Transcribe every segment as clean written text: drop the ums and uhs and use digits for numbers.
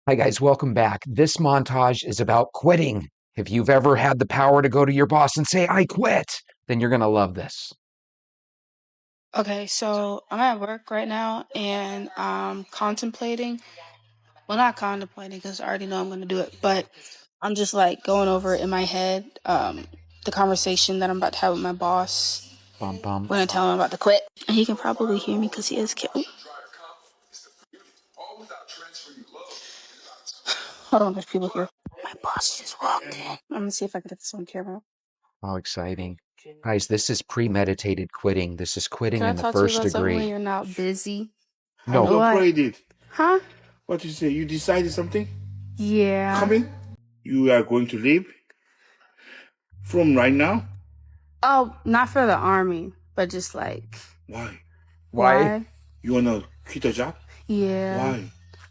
Hi, guys. Welcome back. This montage is about quitting. If you've ever had the power to go to your boss and say, I quit, then you're going to love this. Okay, so I'm at work right now and I'm contemplating. Well, not contemplating because I already know I'm going to do it, but I'm just like going over in my head the conversation that I'm about to have with my boss. Bum, I'm bum. going to tell him I'm about to quit. And he can probably hear me because he is killed. Hold on, there's people here. My boss just walked in. I'm going to see if I can get this on camera. How exciting. Guys, this is premeditated quitting. This is quitting Can I in the talk to you first about something when degree. you're not busy? How No, the What? parade did? Huh? What you say? You decided something? Yeah. Coming? You are going to leave from right now? Oh, not for the army, but just like Why? why? why? You wanna quit a job? Yeah, Why?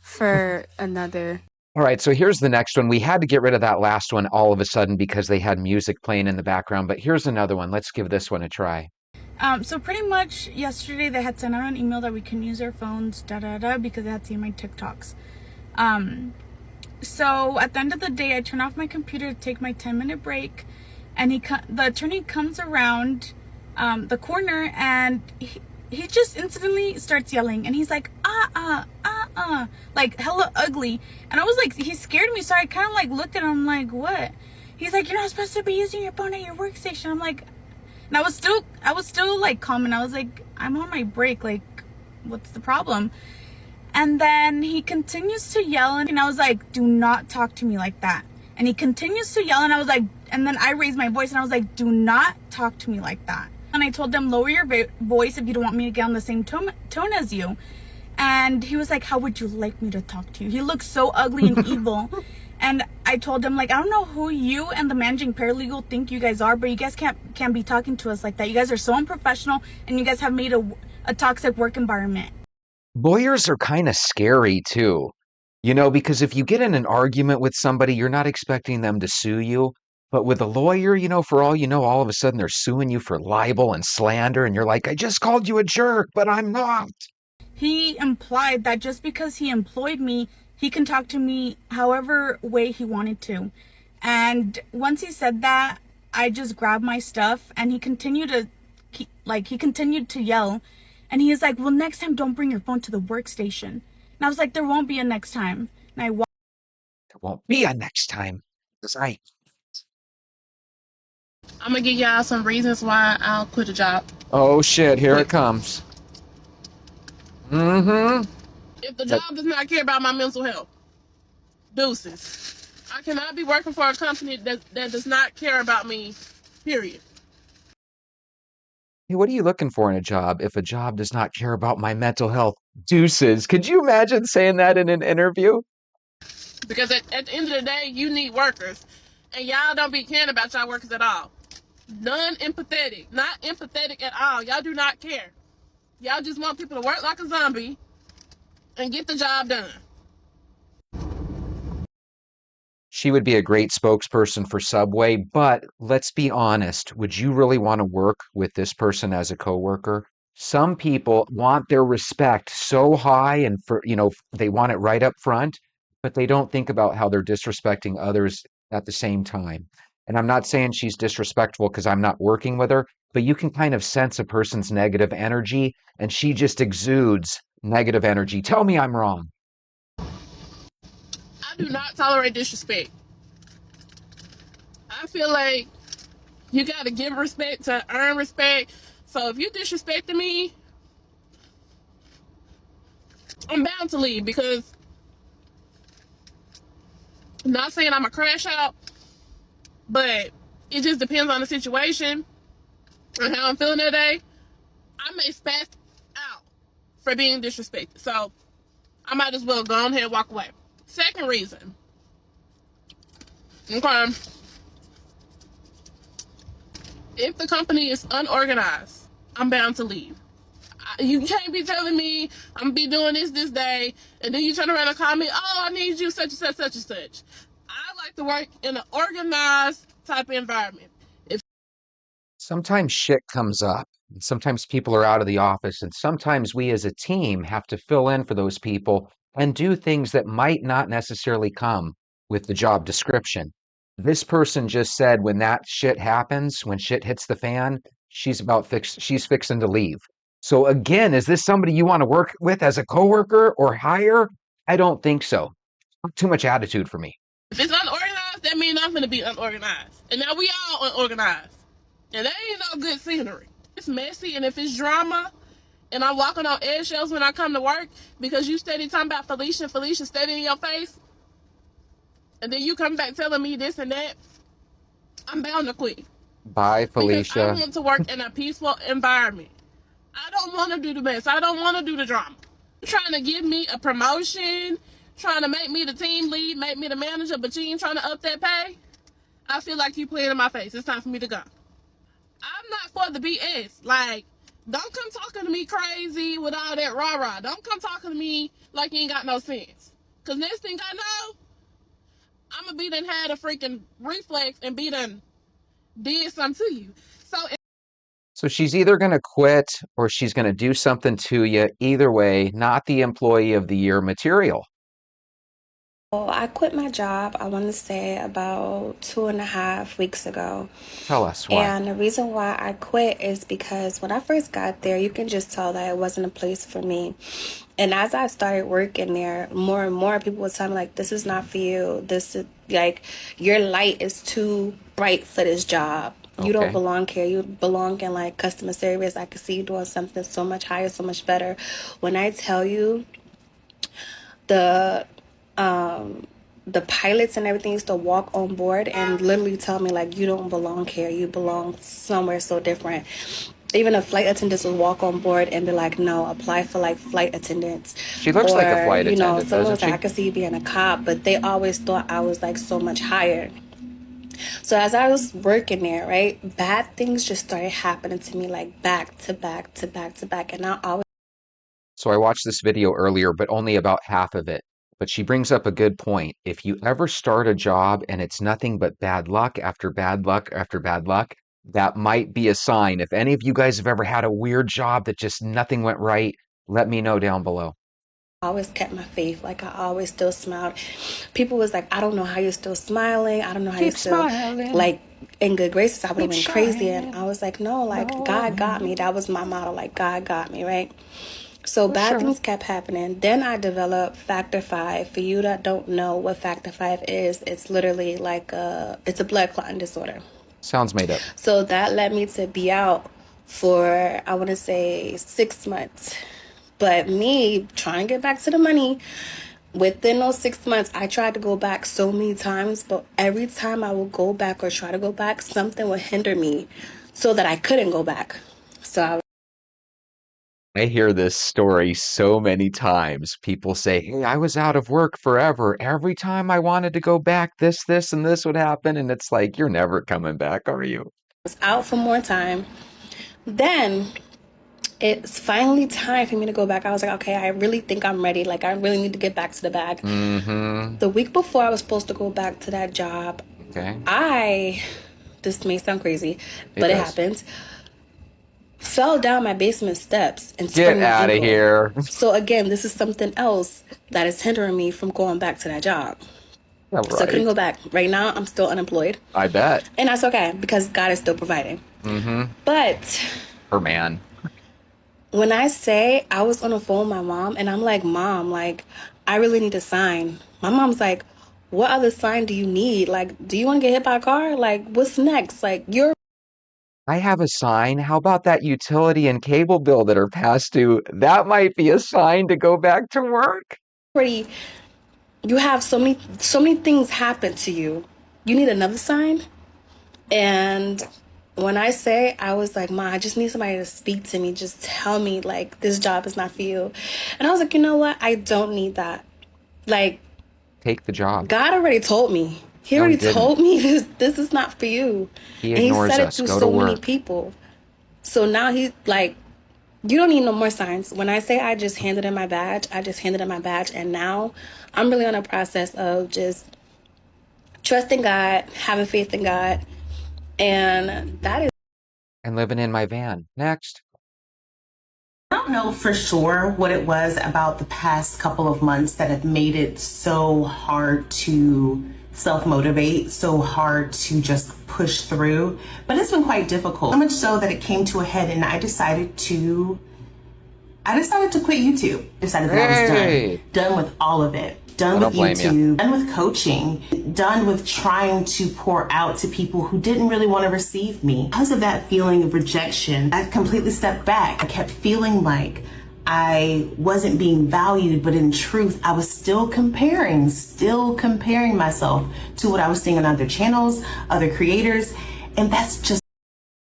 for another. All right, so here's the next one. We had to get rid of that last one all of a sudden because they had music playing in the background, but here's another one. Let's give this one a try. So pretty much yesterday they had sent out an email that we can use our phones, da da da, because they had seen my TikToks. Um, so at the end of the day, I turn off my computer to take my 10-minute break, and the attorney comes around the corner and he just instantly starts yelling, and he's like like hella ugly, and I was like, he scared me, so I kind of like looked at him like, what? He's like, you're not supposed to be using your phone at your workstation. I'm like, and I was still like calm, and I was like, I'm on my break, like what's the problem? And then he continues to yell, and I was like, do not talk to me like that. And he continues to yell, and I was like, and then I raised my voice and I was like, do not talk to me like that. And I told them, lower your voice if you don't want me to get on the same tone as you. And he was like, how would you like me to talk to you? He looks so ugly and evil. And I told him, like, I don't know who you and the managing paralegal think you guys are, but you guys can't be talking to us like that. You guys are so unprofessional, and you guys have made a toxic work environment. Lawyers are kind of scary too, because if you get in an argument with somebody, you're not expecting them to sue you. But with a lawyer, for all you know, all of a sudden they're suing you for libel and slander, and you're like, I just called you a jerk, but I'm not. He implied that just because he employed me, he can talk to me however way he wanted to. And once he said that, I just grabbed my stuff, and he continued to yell. And he is like, well, next time don't bring your phone to the workstation. And I was like, there won't be a next time. And I walked. There won't be a next time. 'Cause I'm gonna give y'all some reasons why I'll quit a job oh shit, here it quick. comes. Mm-hmm. If the That job does not care about my mental health, deuces. I cannot be working for a company that does not care about me, period. Hey, what are you looking for in a job if a job does not care about my mental health? Deuces. Could you imagine saying that in an interview? Because at the end of the day, you need workers. And y'all don't be caring about y'all workers at all. None empathetic. Not empathetic at all. Y'all do not care. Y'all just want people to work like a zombie and get the job done. She would be a great spokesperson for Subway, but let's be honest, would you really want to work with this person as a coworker? Some people want their respect so high and they want it right up front, but they don't think about how they're disrespecting others at the same time. And I'm not saying she's disrespectful because I'm not working with her, but you can kind of sense a person's negative energy, and she just exudes negative energy. Tell me I'm wrong. I do not tolerate disrespect. I feel like you gotta give respect to earn respect. So if you disrespecting me, I'm bound to leave because I'm not saying I'm a crash out, but it just depends on the situation and how I'm feeling that day. I may spaz out for being disrespected. So I might as well go ahead and walk away. Second reason, okay, if the company is unorganized, I'm bound to leave. You can't be telling me I'm gonna be doing this day, and then you turn around and call me, oh, I need you such and such, such and such. I like to work in an organized type of environment. If Sometimes shit comes up, and sometimes people are out of the office, and sometimes we as a team have to fill in for those people. and do things that might not necessarily come with the job description. This person just said when that shit happens, when shit hits the fan, she's fixing to leave. So again, is this somebody you want to work with as a coworker or hire? I don't think so. Too much attitude for me. If it's unorganized, that means I'm gonna be unorganized. And now we all unorganized. And that ain't no good scenery. It's messy, and if it's drama, and I'm walking on eggshells when I come to work because you steady talking about Felicia steady in your face, and then you come back telling me this and that, I'm bound to quit. Bye, Because I Felicia. want to work in a peaceful environment. I don't want to do the mess. I don't want to do the drama. You're trying to give me a promotion, trying to make me the team lead, make me the manager, but you ain't trying to up that pay. I feel like you playing in my face. It's time for me to go. I'm not for the BS. Like, don't come talking to me crazy with all that rah-rah. Don't come talking to me like you ain't got no sense. Because next thing I know, I'm going to be done had a freaking reflex and be done did something to you. So she's either going to quit or she's going to do something to you. Either way, not the employee of the year material. Well, I quit my job, I want to say about 2.5 weeks ago. Tell us why. And the reason why I quit is because when I first got there, you can just tell that it wasn't a place for me. And as I started working there, more and more people would tell me, like, this is not for you. This is like, your light is too bright for this job. You don't Okay. belong here. You belong in like customer service. I could see you doing something so much higher, so much better. When I tell you, the the pilots and everything used to walk on board and literally tell me, like, you don't belong here, you belong somewhere so different. Even the flight attendants would walk on board and be like, no, apply for like flight attendants. She looks like a flight You know, attendant, someone doesn't was like, she? I could see you being a cop, but they always thought I was like so much higher. So as I was working there, right, bad things just started happening to me, like back to back to back to back. And I always So I watched this video earlier, but only about half of it. But she brings up a good point. If you ever start a job and it's nothing but bad luck after bad luck after bad luck, that might be a sign. If any of you guys have ever had a weird job that just nothing went right, let me know down below. always kept my faith. Like, I always still smiled. People was like, I don't know how you're still smiling. I don't know how you're Keep still smiling. like in good graces. I would have Keep went crazy. And shining. I was like, no, like God got me. That was my motto. Like, God got me, right? So For bad sure. things kept happening. Then I developed Factor 5. For you that don't know what Factor 5 is, it's literally like it's a blood clotting disorder. Sounds made up. So that led me to be out for, I want to say, 6 months. But me trying to get back to the money, within those 6 months, I tried to go back so many times, but every time I would go back or try to go back, something would hinder me so that I couldn't go back. So I hear this story so many times. People say, hey, I was out of work forever. Every time I wanted to go back, this, and this would happen. And it's like, you're never coming back, are you? was out for more time. Then it's finally time for me to go back. I was like, okay, I really think I'm ready. Like, I really need to get back to the bag. Mm-hmm. The week before I was supposed to go back to that job, Okay. this may sound crazy, It but it does. happens, fell down my basement steps and Get sprained my out of ankle. here. So again, this is something else that is hindering me from going back to that job. Yeah, So I couldn't right. go back. Right now, I'm still unemployed. I bet. And that's okay because God is still providing. Mm-hmm. But Her man. when I say I was on the phone with my mom and I'm like, Mom, like, I really need a sign. My mom's like, what other sign do you need? Like, do you want to get hit by a car? Like, what's next? Like, you're I have a sign. How about that utility and cable bill that are past due? That might be a sign to go back to work. already, you have so many things happen to you. You need another sign. And when I say, I was like, Ma, I just need somebody to speak to me. Just tell me, like, this job is not for you. And I was like, you know what? I don't need that. Like, Take the job. God already told me. He No, he already didn't. told me this is not for you. He And he ignores said it us. through Go to so many work. people. So now he's like, you don't need no more signs. When I say I just handed in my badge, I just handed in my badge. And now I'm really on a process of just trusting God, having faith in God. And that is And living in my van. Next. I don't know for sure what it was about the past couple of months that have made it so hard to self-motivate, so hard to just push through, but it's been quite difficult. So much so that it came to a head and I decided to quit YouTube. Decided that I was done with all of it. Done with YouTube, done with coaching, done with trying to pour out to people who didn't really want to receive me. Because of that feeling of rejection, I completely stepped back. I kept feeling like I wasn't being valued, but in truth, I was still comparing myself to what I was seeing on other channels, other creators, and that's just...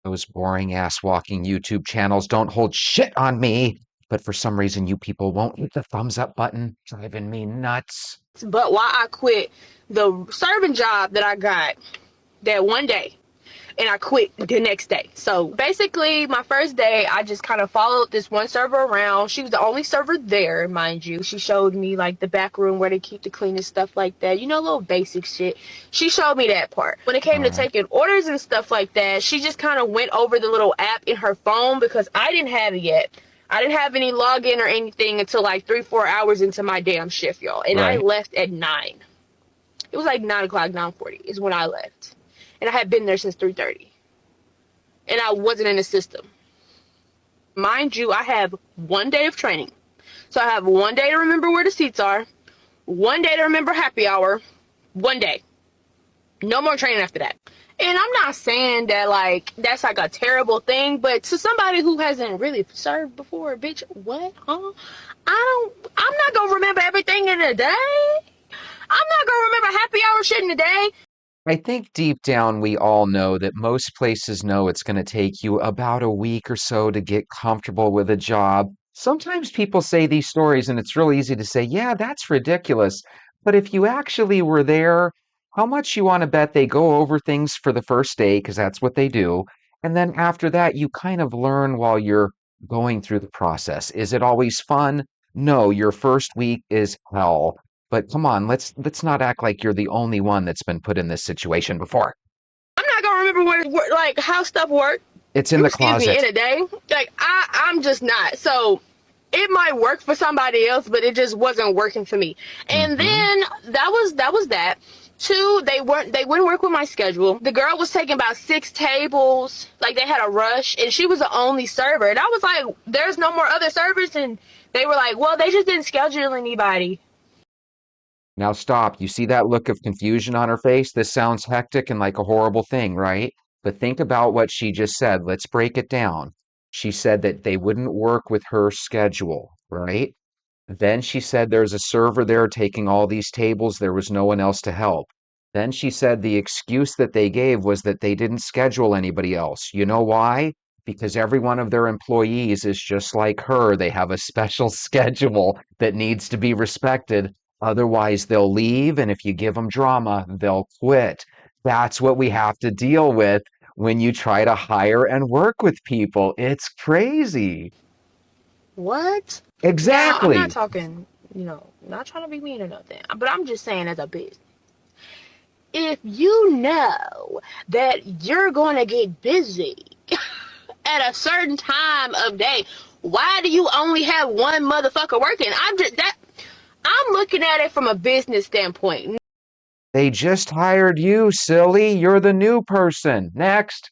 Those boring ass walking YouTube channels don't hold shit on me. But for some reason, you people won't hit the thumbs up button, driving me nuts. But why I quit the serving job that I got that one day, and I quit the next day. So basically, my first day, I just kind of followed this one server around. She was the only server there, mind you. She showed me like the back room where they keep the cleanest stuff like that. You know, little basic shit. She showed me that part. When it came to taking orders and stuff like that, she just kind of went over the little app in her phone because I didn't have it yet. I didn't have any login or anything until like 3-4 hours into my damn shift, y'all. And I left at 9. It was like 9 o'clock, 9:40 is when I left. And I had been there since 3:30. And I wasn't in the system. Mind you, I have 1 day of training. So I have 1 day to remember where the seats are. 1 day to remember happy hour. 1 day. No more training after that. And I'm not saying that like that's like a terrible thing, but to somebody who hasn't really served before, bitch, what? Huh? I'm not gonna remember everything in a day. I'm not gonna remember happy hour shit in a day. I think deep down we all know that most places know it's going to take you about a week or so to get comfortable with a job. Sometimes people say these stories and it's really easy to say, yeah, that's ridiculous. But if you actually were there, how much you want to bet they go over things for the first day, because that's what they do. And then after that, you kind of learn while you're going through the process. Is it always fun? No, your first week is hell. But come on, let's not act like you're the only one that's been put in this situation before. I'm not gonna remember where like how stuff work. It's in the closet. In a day. Like I'm just not. So it might work for somebody else, but it just wasn't working for me. And then that was that. 2, they wouldn't work with my schedule. The girl was taking about 6 tables, like they had a rush, and she was the only server. And I was like, there's no more other servers, and they were like, well, they just didn't schedule anybody. Now stop. You see that look of confusion on her face? This sounds hectic and like a horrible thing, right? But think about what she just said. Let's break it down. She said that they wouldn't work with her schedule, right? Then she said there's a server there taking all these tables. There was no one else to help. Then she said the excuse that they gave was that they didn't schedule anybody else. You know why? Because every one of their employees is just like her. They have a special schedule that needs to be respected. Otherwise, they'll leave. And if you give them drama, they'll quit. That's what we have to deal with when you try to hire and work with people. It's crazy. What? Exactly. Now, I'm not talking, not trying to be mean or nothing, but I'm just saying as a business. If you know that you're going to get busy at a certain time of day, why do you only have one motherfucker working? I'm looking at it from a business standpoint. They just hired you, silly. You're the new person. Next.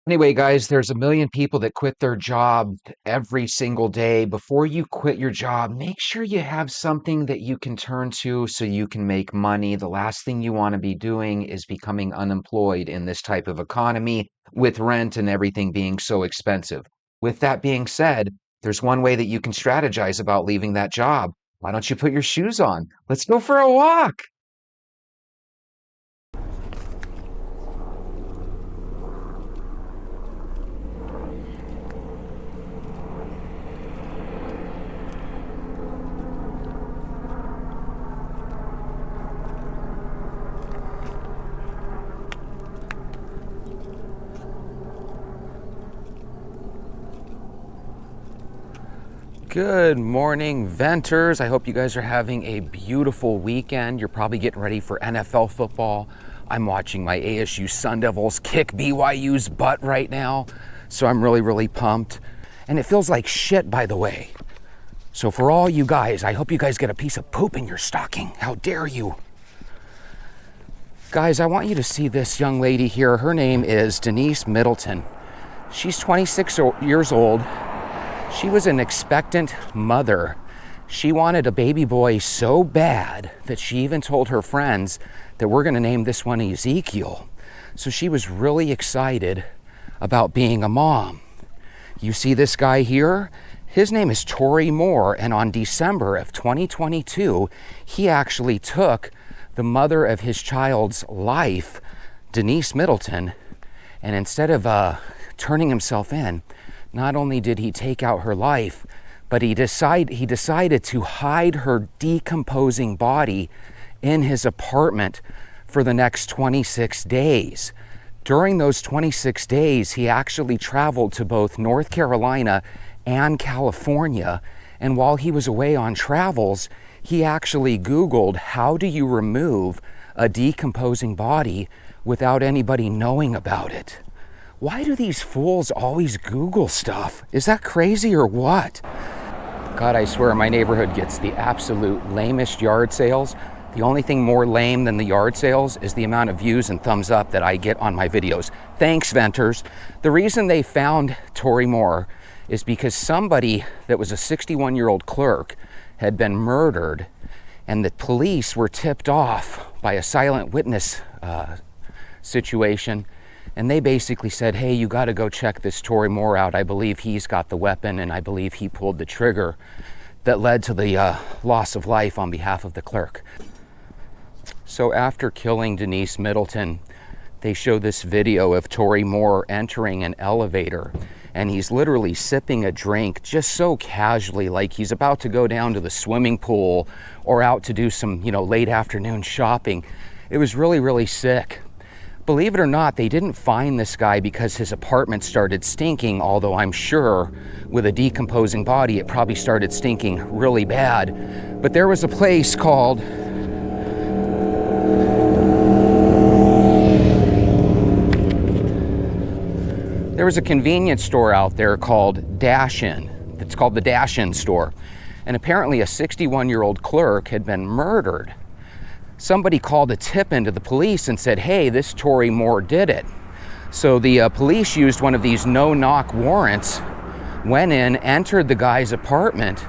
Anyway, guys, there's a million people that quit their job every single day. Before you quit your job, make sure you have something that you can turn to so you can make money. The last thing you want to be doing is becoming unemployed in this type of economy with rent and everything being so expensive. With that being said, there's one way that you can strategize about leaving that job. Why don't you put your shoes on? Let's go for a walk. Good morning, Venters. I hope you guys are having a beautiful weekend. You're probably getting ready for NFL football. I'm watching my ASU Sun Devils kick BYU's butt right now, so I'm really, really pumped. And it feels like shit, by the way. So for all you guys, I hope you guys get a piece of poop in your stocking. How dare you? Guys, I want you to see this young lady here. Her name is Denise Middleton. She's 26 years old. She was an expectant mother. She wanted a baby boy so bad that she even told her friends that we're going to name this one Ezekiel. So she was really excited about being a mom. You see this guy here? His name is Tory Moore, and on December of 2022, he actually took the mother of his child's life, Denise Middleton, and instead of turning himself in, not only did he take out her life, but he decided to hide her decomposing body in his apartment for the next 26 days. During those 26 days, he actually traveled to both North Carolina and California. And while he was away on travels, he actually Googled, how do you remove a decomposing body without anybody knowing about it? Why do these fools always Google stuff? Is that crazy or what? God, I swear my neighborhood gets the absolute lamest yard sales. The only thing more lame than the yard sales is the amount of views and thumbs up that I get on my videos. Thanks, Venters. The reason they found Tory Moore is because somebody that was a 61-year-old clerk had been murdered, and the police were tipped off by a silent witness situation, and they basically said, hey, you got to go check this Tory Moore out. I believe he's got the weapon, and I believe he pulled the trigger that led to the loss of life on behalf of the clerk. So after killing Denise Middleton, they show this video of Tory Moore entering an elevator, and he's literally sipping a drink just so casually, like he's about to go down to the swimming pool or out to do some, late afternoon shopping. It was really, really sick. Believe it or not, they didn't find this guy because his apartment started stinking, although I'm sure with a decomposing body, it probably started stinking really bad. But there was a place called There was a convenience store out there called Dash In. It's called the Dash In store. And apparently a 61-year-old clerk had been murdered. Somebody called a tip into the police and said, hey, this Tory Moore did it. So the police used one of these no-knock warrants, went in, entered the guy's apartment,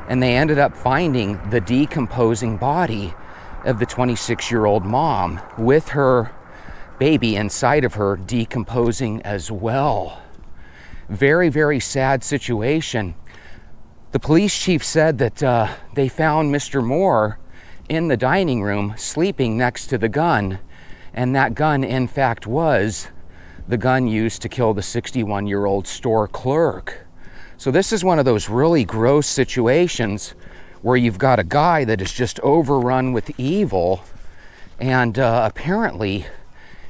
and they ended up finding the decomposing body of the 26-year-old mom with her baby inside of her decomposing as well. Very, very sad situation. The police chief said that they found Mr. Moore in the dining room sleeping next to the gun, and that gun in fact was the gun used to kill the 61-year-old store clerk. So this is one of those really gross situations where you've got a guy that is just overrun with evil, and apparently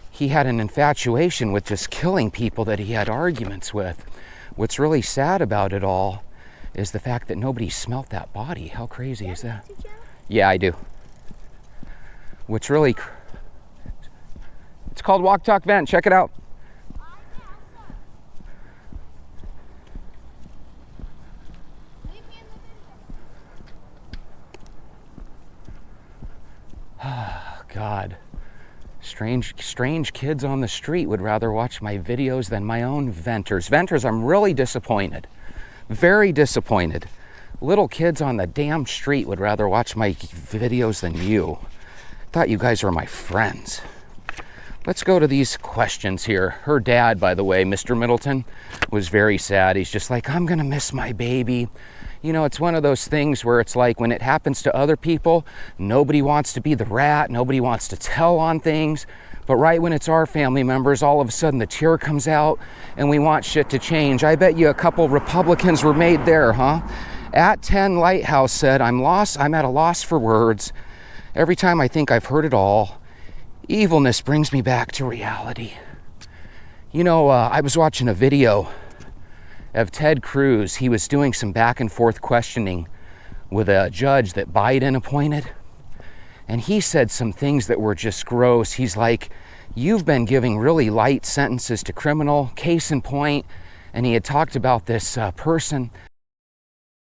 he had an infatuation with just killing people that he had arguments with. What's really sad about it all is the fact that nobody smelt that body. How crazy is that? Yeah, I do. What's really... It's called Walk Talk Vent. Check it out. God. Strange kids on the street would rather watch my videos than my own Venters. Venters, I'm really disappointed. Very disappointed. Little kids on the damn street would rather watch my videos than you. Thought you guys were my friends. Let's go to these questions here. Her dad, by the way, Mr. Middleton, was very sad. He's just like, I'm gonna miss my baby. It's one of those things where it's like when it happens to other people, nobody wants to be the rat, nobody wants to tell on things. But right when it's our family members, all of a sudden the tear comes out and we want shit to change. I bet you a couple Republicans were made there, huh? At 10 Lighthouse said, I'm at a loss for words. Every time I think I've heard it all, evilness brings me back to reality. I was watching a video of Ted Cruz. He was doing some back and forth questioning with a judge that Biden appointed. And he said some things that were just gross. He's like, you've been giving really light sentences to criminal, case in point, and he had talked about this person,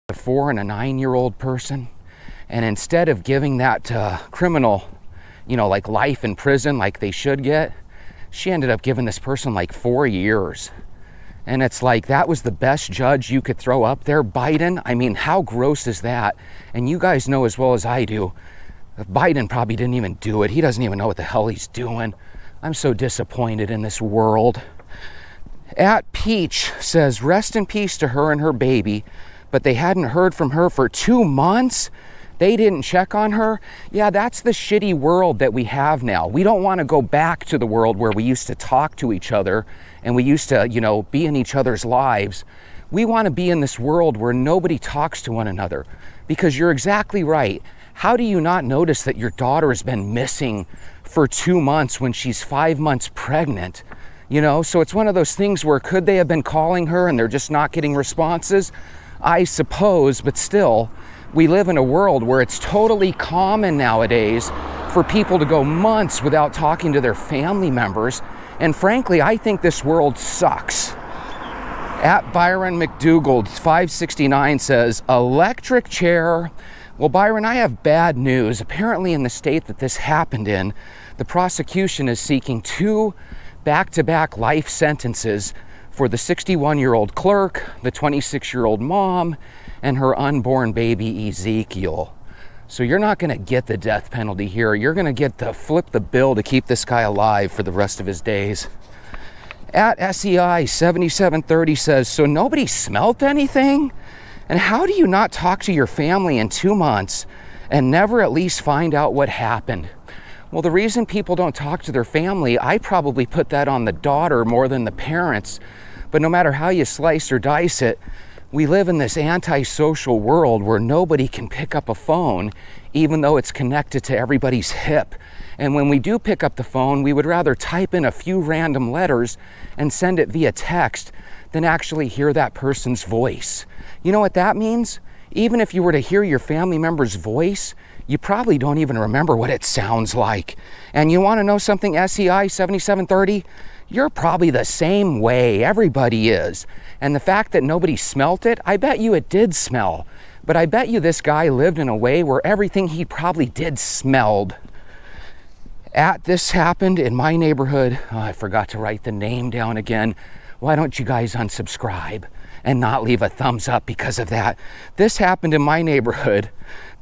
a 4 and a 9-year-old person, and instead of giving that criminal, you know, like life in prison like they should get, she ended up giving this person like 4 years. And it's like, that was the best judge you could throw up there, Biden. I mean, how gross is that? And you guys know as well as I do, Biden probably didn't even do it. He doesn't even know what the hell he's doing. I'm so disappointed in this world. At Peach says, rest in peace to her and her baby, but they hadn't heard from her for 2 months. They didn't check on her. Yeah, that's the shitty world that we have now. We don't want to go back to the world where we used to talk to each other and we used to, you know, be in each other's lives. We want to be in this world where nobody talks to one another, because you're exactly right. How do you not notice that your daughter has been missing for 2 months when she's 5 months pregnant? You know, so it's one of those things where could they have been calling her and they're just not getting responses? I suppose, but still, we live in a world where it's totally common nowadays for people to go months without talking to their family members. And frankly, I think this world sucks. At Byron McDougald 569 says, electric chair. Well, Byron, I have bad news. Apparently in the state that this happened in, the prosecution is seeking 2 back-to-back life sentences for the 61-year-old clerk, the 26-year-old mom, and her unborn baby Ezekiel. So you're not going to get the death penalty here. You're going to get to flip the bill to keep this guy alive for the rest of his days. At SEI 7730 says, so nobody smelt anything? And how do you not talk to your family in 2 months and never at least find out what happened? Well, the reason people don't talk to their family, I probably put that on the daughter more than the parents. But no matter how you slice or dice it, we live in this antisocial world where nobody can pick up a phone, even though it's connected to everybody's hip. And when we do pick up the phone, we would rather type in a few random letters and send it via text than actually hear that person's voice. You know what that means? Even if you were to hear your family member's voice, you probably don't even remember what it sounds like. And you want to know something, SEI 7730? You're probably the same way. Everybody is. And the fact that nobody smelt it, I bet you it did smell. But I bet you this guy lived in a way where everything he probably did smelled. This happened in my neighborhood. Oh, I forgot to write the name down again. Why don't you guys unsubscribe and not leave a thumbs up because of that? This happened in my neighborhood.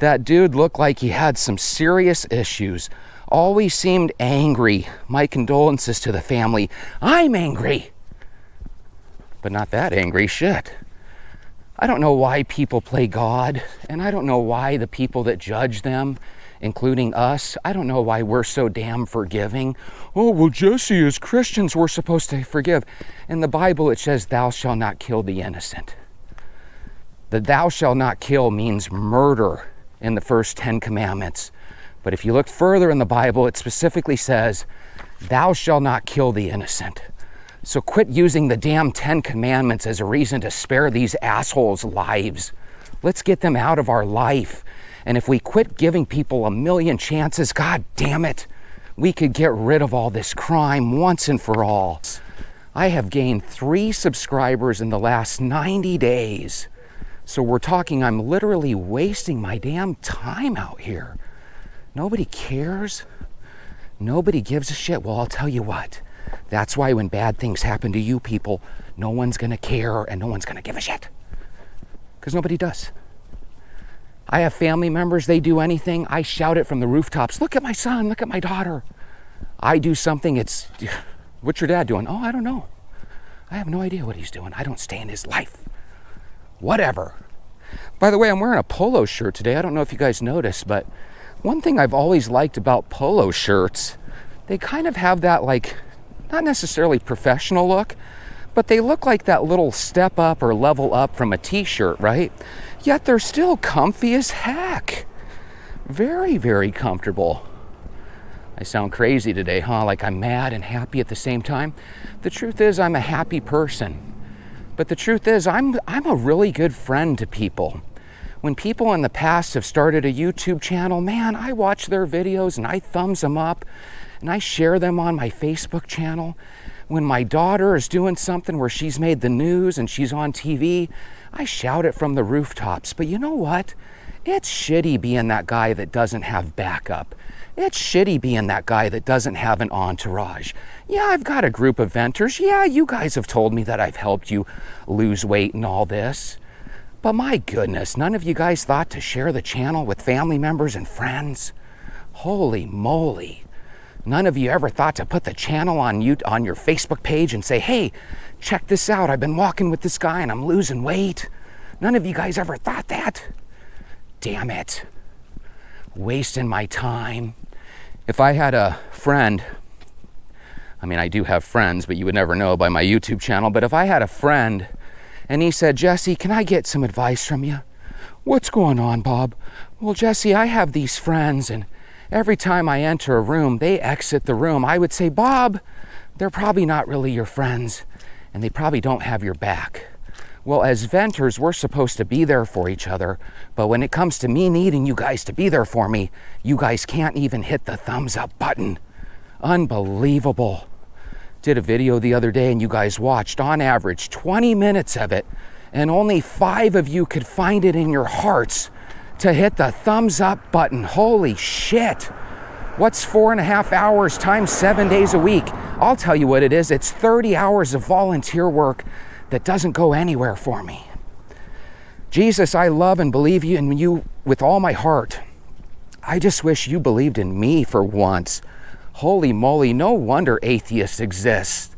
That dude looked like he had some serious issues. Always seemed angry. My condolences to the family. I'm angry, but not that angry. Shit. I don't know why people play God, and I don't know why the people that judge them, including us, I don't know why we're so damn forgiving. Oh, well, Jesse, as Christians, we're supposed to forgive. In the Bible, it says, thou shalt not kill the innocent. The thou shalt not kill means murder in the first 10 commandments. But if you look further in the Bible, it specifically says, thou shalt not kill the innocent. So quit using the damn 10 commandments as a reason to spare these assholes' lives. Let's get them out of our life. And if we quit giving people a million chances, God damn it, we could get rid of all this crime once and for all. I have gained 3 subscribers in the last 90 days. So we're talking, I'm literally wasting my damn time out here. Nobody cares. Nobody gives a shit. Well, I'll tell you what. That's why when bad things happen to you people, no one's going to care and no one's going to give a shit. Because nobody does. I have family members, they do anything, I shout it from the rooftops. Look at my son, look at my daughter. I do something, it's, what's your dad doing? Oh, I don't know. I have no idea what he's doing. I don't stay in his life. Whatever. By the way, I'm wearing a polo shirt today. I don't know if you guys noticed, but one thing I've always liked about polo shirts, they kind of have that, like, not necessarily professional look, but they look like that little step up or level up from a t-shirt, right? Yet they're still comfy as heck. Very, very comfortable. I sound crazy today, huh? Like I'm mad and happy at the same time. The truth is I'm a happy person. But the truth is I'm a really good friend to people. When people in the past have started a YouTube channel, man, I watch their videos and I thumbs them up and I share them on my Facebook channel. When my daughter is doing something where she's made the news and she's on TV, I shout it from the rooftops. But you know what? It's shitty being that guy that doesn't have backup. It's shitty being that guy that doesn't have an entourage. Yeah, I've got a group of venters. Yeah, you guys have told me that I've helped you lose weight and all this. But my goodness, none of you guys thought to share the channel with family members and friends? Holy moly. None of you ever thought to put the channel on your Facebook page and say, hey, check this out. I've been walking with this guy and I'm losing weight. None of you guys ever thought that? Damn it. Wasting my time. If I had a friend, I mean, I do have friends, but you would never know by my YouTube channel, but if I had a friend and he said, Jesse, can I get some advice from you? What's going on, Bob? Well, Jesse, I have these friends, and every time I enter a room, they exit the room. I would say, Bob, they're probably not really your friends, and they probably don't have your back. Well, as venters, we're supposed to be there for each other, but when it comes to me needing you guys to be there for me, you guys can't even hit the thumbs up button. Unbelievable. Did a video the other day and you guys watched on average 20 minutes of it, and only 5 of you could find it in your hearts to hit the thumbs up button. Holy shit. What's 4.5 hours times 7 days a week? I'll tell you what it is. It's 30 hours of volunteer work that doesn't go anywhere for me. Jesus, I love and believe you in you with all my heart. I just wish you believed in me for once. Holy moly, no wonder atheists exist.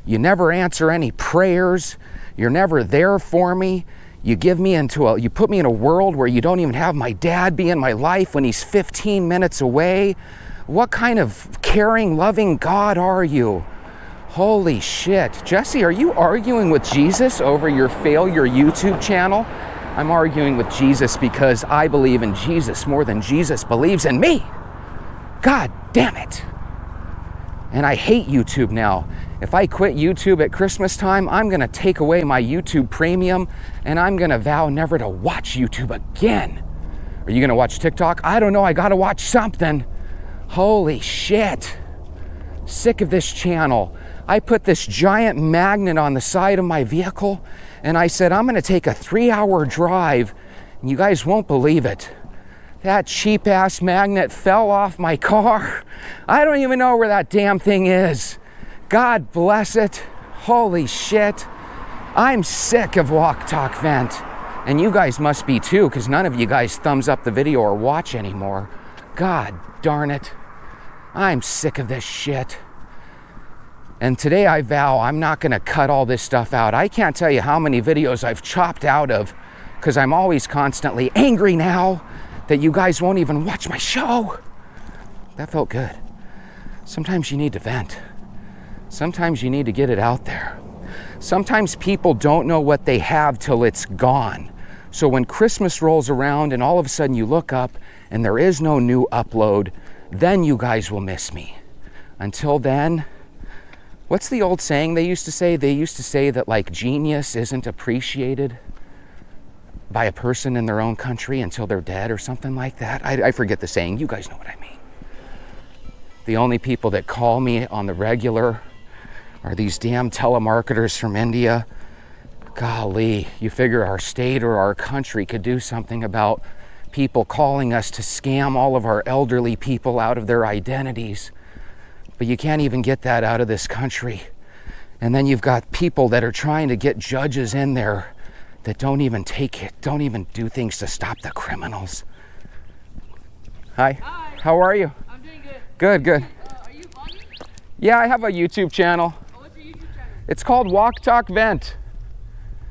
You never answer any prayers. You're never there for me. You put me in a world where you don't even have my dad be in my life when he's 15 minutes away. What kind of caring, loving God are you? Holy shit. Jesse, are you arguing with Jesus over your failure YouTube channel? I'm arguing with Jesus because I believe in Jesus more than Jesus believes in me. God damn it. And I hate YouTube now. If I quit YouTube at Christmas time, I'm gonna take away my YouTube premium and I'm gonna vow never to watch YouTube again. Are you gonna watch TikTok? I don't know, I gotta watch something. Holy shit. Sick of this channel. I put this giant magnet on the side of my vehicle and I said, I'm gonna take a 3-hour drive, and you guys won't believe it. That cheap ass magnet fell off my car. I don't even know where that damn thing is. God bless it. Holy shit. I'm sick of Walk Talk Vent. And you guys must be too, because none of you guys thumbs up the video or watch anymore. God darn it. I'm sick of this shit. And today I vow I'm not gonna cut all this stuff out. I can't tell you how many videos I've chopped out of because I'm always constantly angry now that you guys won't even watch my show. That felt good. Sometimes you need to vent. Sometimes you need to get it out there. Sometimes people don't know what they have till it's gone. So when Christmas rolls around and all of a sudden you look up and there is no new upload, then you guys will miss me. Until then, what's the old saying they used to say? They used to say that like genius isn't appreciated by a person in their own country until they're dead or something like that. I forget the saying. You guys know what I mean. The only people that call me on the regular are these damn telemarketers from India. Golly, you figure our state or our country could do something about people calling us to scam all of our elderly people out of their identities. But you can't even get that out of this country. And then you've got people that are trying to get judges in there that don't even do things to stop the criminals. Hi. Hi. How are you? I'm doing good. Good. Are you vlogging? Yeah, I have a YouTube channel. Oh, what's your YouTube channel? It's called Walk Talk Vent.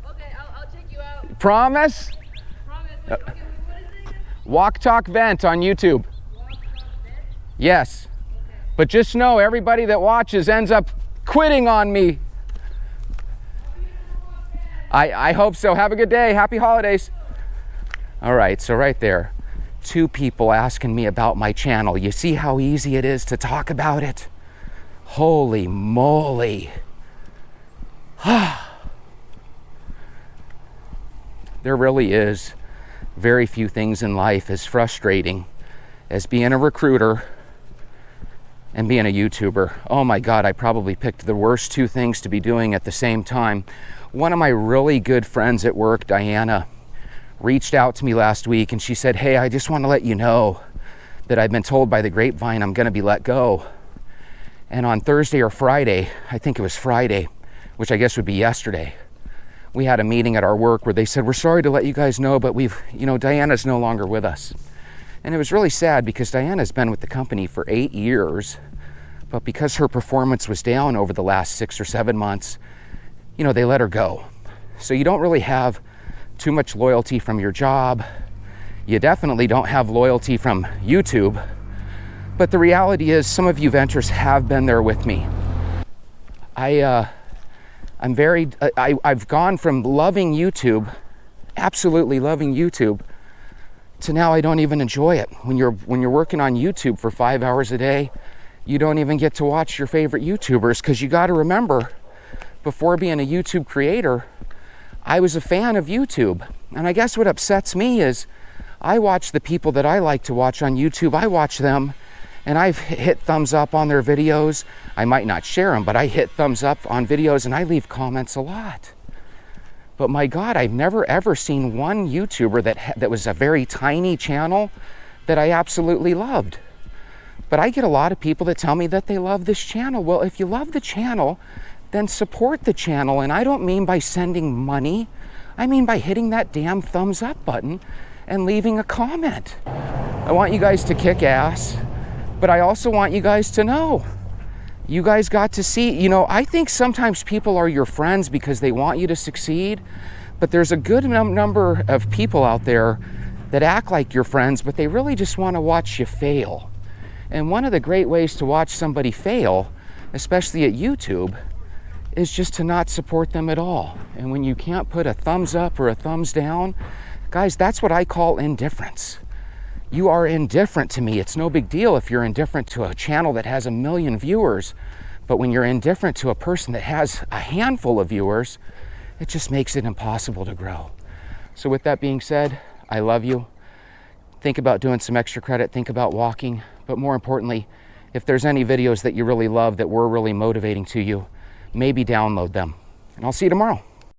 Okay, I'll check you out. Promise? Promise. Wait, okay, what is it again? Walk Talk Vent on YouTube. Walk Talk Vent? Yes. Okay. But just know everybody that watches ends up quitting on me. I hope so. Have a good day. Happy holidays. All right, so right there, 2 people asking me about my channel. You see how easy it is to talk about it? Holy moly. There really is very few things in life as frustrating as being a recruiter and being a YouTuber. Oh my God, I probably picked the worst two things to be doing at the same time. One of my really good friends at work, Diana, reached out to me last week and she said, hey, I just want to let you know that I've been told by the grapevine I'm going to be let go. And on Thursday or Friday, I think it was Friday, which I guess would be yesterday, we had a meeting at our work where they said, we're sorry to let you guys know, but Diana's no longer with us. And it was really sad because Diana's been with the company for 8 years, but because her performance was down over the last 6 or 7 months, they let her go. So you don't really have too much loyalty from your job. You definitely don't have loyalty from YouTube. But the reality is some of you ventures have been there with me. I've gone from loving YouTube, absolutely loving YouTube, to now I don't even enjoy it. When you're working on YouTube for 5 hours a day, you don't even get to watch your favorite YouTubers, because you got to remember, before being a YouTube creator, I was a fan of YouTube. And I guess what upsets me is I watch the people that I like to watch on YouTube. I watch them and I've hit thumbs up on their videos. I might not share them, but I hit thumbs up on videos and I leave comments a lot. But my God, I've never ever seen one YouTuber that was a very tiny channel that I absolutely loved. But I get a lot of people that tell me that they love this channel. Well, if you love the channel, then support the channel. And I don't mean by sending money. I mean by hitting that damn thumbs up button and leaving a comment. I want you guys to kick ass, but I also want you guys to know. You guys got to see, I think sometimes people are your friends because they want you to succeed, but there's a good number of people out there that act like your friends, but they really just want to watch you fail. And one of the great ways to watch somebody fail, especially at YouTube, is just to not support them at all. And when you can't put a thumbs up or a thumbs down, guys, that's what I call indifference. You are indifferent to me. It's no big deal if you're indifferent to a channel that has 1 million viewers, but when you're indifferent to a person that has a handful of viewers, it just makes it impossible to grow. So with that being said, I love you. Think about doing some extra credit, think about walking, but more importantly, if there's any videos that you really love that were really motivating to you, maybe download them. And I'll see you tomorrow.